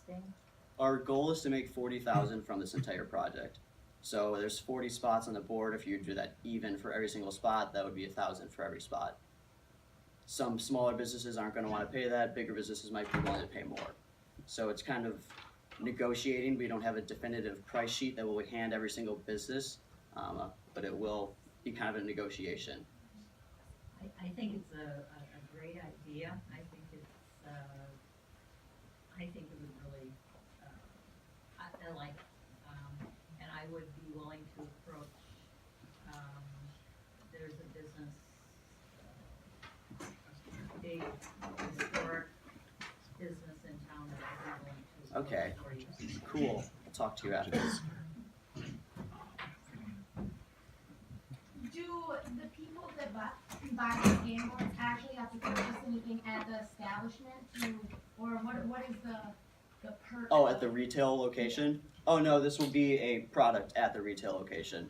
existing? Our goal is to make 40,000 from this entire project. So there's 40 spots on the board. If you do that even for every single spot, that would be 1,000 for every spot. Some smaller businesses aren't going to want to pay that. Bigger businesses might be willing to pay more. So it's kind of negotiating. We don't have a definitive price sheet that we'll hand every single business, but it will be kind of a negotiation. I think it's a great idea. I think it would really, I like it. And I would be willing to approach, there's a business, big historic business in town that I'd be willing to Okay, approach for you. cool. I'll talk to you after this. Do the people that buy the game boards actually have to purchase anything at the establishment or what is the perk? Oh, at the retail location? Oh no, this will be a product at the retail location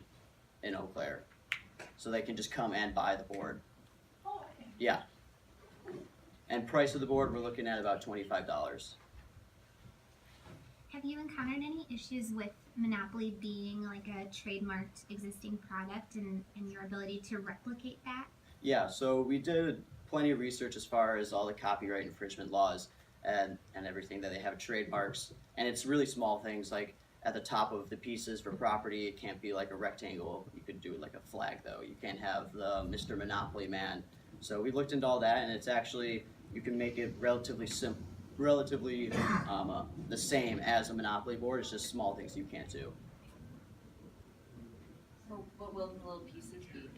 in Eau Claire. So they can just come and buy the board. Oh, okay. Yeah. And price of the board, we're looking at about $25. Have you encountered any issues with Monopoly being like a trademarked existing product and your ability to replicate that? Yeah, so we did plenty of research as far as all the copyright infringement laws and everything that they have trademarks. And it's really small things like at the top of the pieces for property, it can't be like a rectangle. You could do like a flag though. You can't have the Mr. Monopoly man. So we looked into all that and it's actually, you can make it relatively simple. Relatively the same as a Monopoly board. It's just small things you can't do. So what will the little pieces be?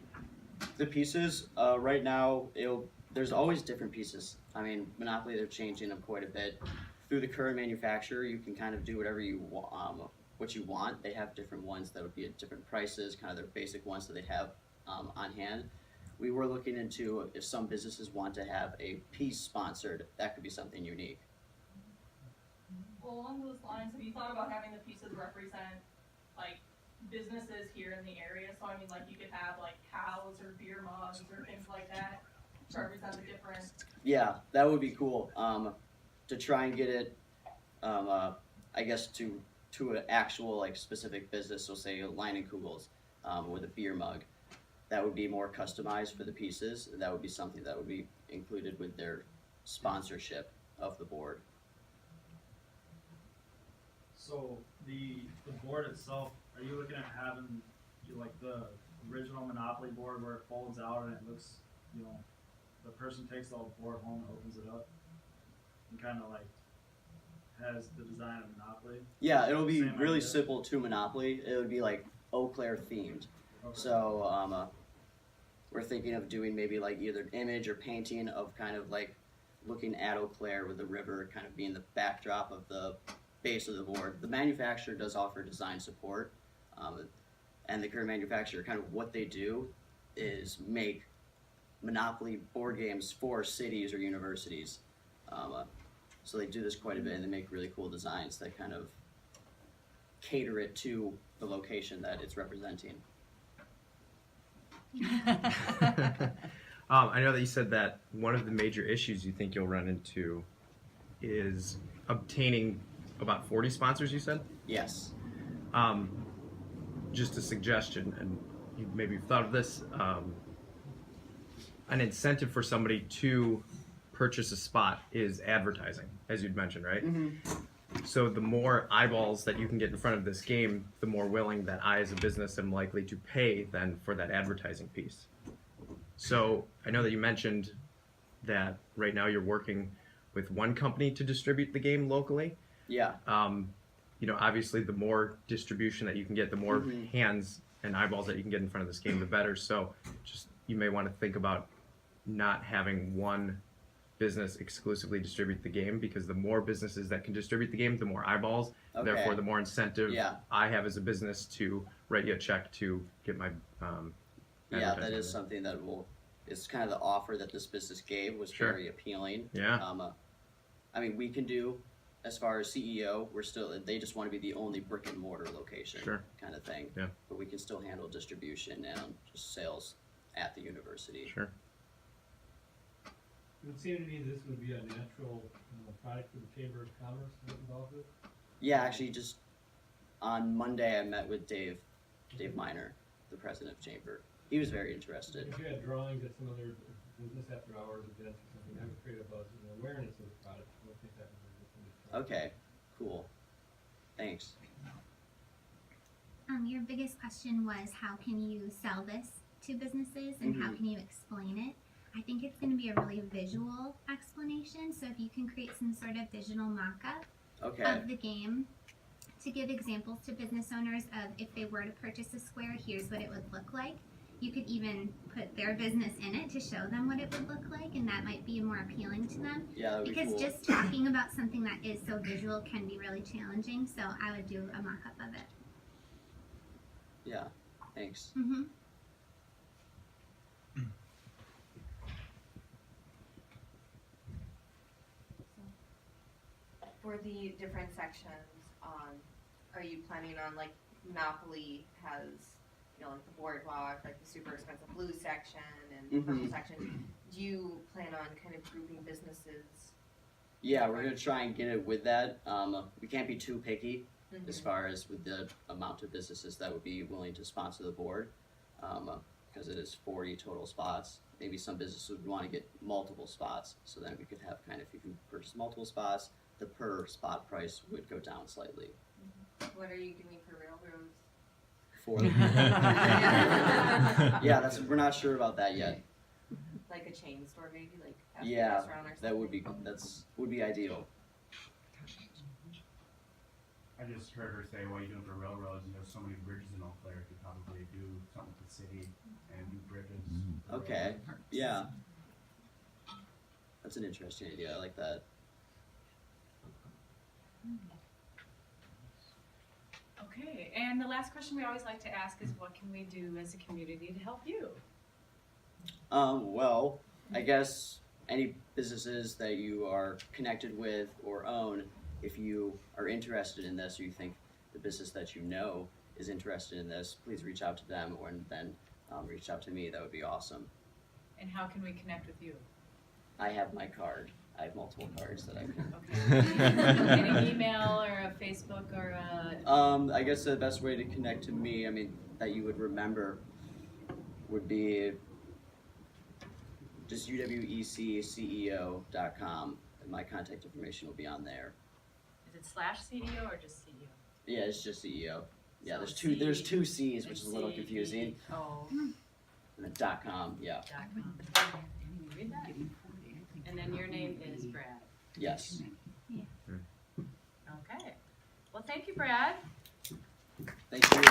The pieces right now, there's always different pieces. I mean, Monopoly, they're changing them quite a bit. Through the current manufacturer, you can kind of do whatever you what you want. They have different ones that would be at different prices, kind of their basic ones that they have on hand. We were looking into if some businesses want to have a piece sponsored, that could be something unique. Well, along those lines, have you thought about having the pieces represent like businesses here in the area? So I mean, like you could have like cows or beer mugs or things like that to represent the different. Yeah, that would be cool. To try and get it, I guess to an actual like specific business. So say Line and Kugels with a beer mug. That would be more customized for the pieces. That would be something that would be included with their sponsorship of the board. So the board itself, are you looking at having like the original Monopoly board where it folds out and it looks, the person takes the board home and opens it up and kind of like has the design of Monopoly? Yeah, it'll be Same really idea? simple to Monopoly. It would be like Eau Claire themed. Okay. So we're thinking of doing maybe like either an image or painting of kind of like looking at Eau Claire with the river kind of being the backdrop of the base of the board. The manufacturer does offer design support, and the current manufacturer, kind of what they do is make Monopoly board games for cities or universities. So they do this quite a bit, and they make really cool designs that kind of cater it to the location that it's representing. I know that you said that one of the major issues you think you'll run into is obtaining about 40 sponsors, you said? Yes. Just a suggestion, and you maybe thought of this, an incentive for somebody to purchase a spot is advertising, as you'd mentioned, right? Mm-hmm. So the more eyeballs that you can get in front of this game, the more willing that I as a business am likely to pay then for that advertising piece. So I know that you mentioned that right now you're working with one company to distribute the game locally. Yeah. Obviously the more distribution that you can get, the more hands and eyeballs that you can get in front of this game, the better. So just, you may want to think about not having one business exclusively distribute the game, because the more businesses that can distribute the game, the more eyeballs, therefore the more incentive I have as a business to write you a check to get my Yeah, that is something that it's kind of the offer that this business gave was very appealing. Yeah. I mean, we can do, as far as CEO, they just want to be the only brick and mortar location kind of thing. Yeah. But we can still handle distribution and just sales at the university. Sure. It would seem to me this would be a natural product for the Chamber of Commerce to get involved with. Yeah, actually, just on Monday I met with Dave Miner, the president of Chamber. He was very interested. If you had drawings at some other business after hours events or something, that would create a buzz and awareness of the product. I don't think that would be good. Okay, cool. Thanks. Your biggest question was how can you sell this to businesses and how Mhm. can you explain it? I think it's going to be a really visual explanation. So if you can create some sort of digital mock-up Okay. of the game to give examples to business owners of if they were to purchase a square, here's what it would look like. You could even put their business in it to show them what it would look like, and that might be more appealing to them. Yeah, that would be Because cool. just talking about something that is so visual can be really challenging. So I would do a mock-up of it. Yeah, thanks. Mm-hmm. For the different sections, are you planning on, like, Monopoly has, you know, like the boardwalk, like the super expensive blue section and the purple Mhm. section? Do you plan on kind of grouping businesses? Yeah, we're gonna try and get it with that. We can't be too picky as Mhm. far as with the amount of businesses that would be willing to sponsor the board, because it is 40 total spots. Maybe some businesses would want to get multiple spots, so then we could have kind of, if you purchase multiple spots, the per spot price would go down slightly. What are you doing for railroads? For yeah, we're not sure about that yet. Like a chain store, maybe, like fast food Yeah, restaurant or something? that would be ideal. I just heard her say, what are you doing for railroads? You have so many bridges in Eau Claire, you could probably do something with the city and do bridges. for Okay, railroads. yeah. That's an interesting idea. I like that. Okay, and the last question we always like to ask is what can we do as a community to help you? Well, I guess any businesses that you are connected with or own, if you are interested in this or you think the business that you know is interested in this, please reach out to them or then reach out to me. That would be awesome. And how can we connect with you? I have my card. I have multiple cards that I can. Okay. Any email or a Facebook or a... I guess the best way to connect to me, I mean, that you would remember would be just uwecceo.com, and my contact information will be on there. Is it /CEO or just CEO? Yeah, it's just CEO. Yeah, So there's two C's, which is a little C, confusing. Oh, And then .com, yeah. .com. Read that. And then your name is Brad. Yes. Okay. Well, thank you, Brad. Thank you.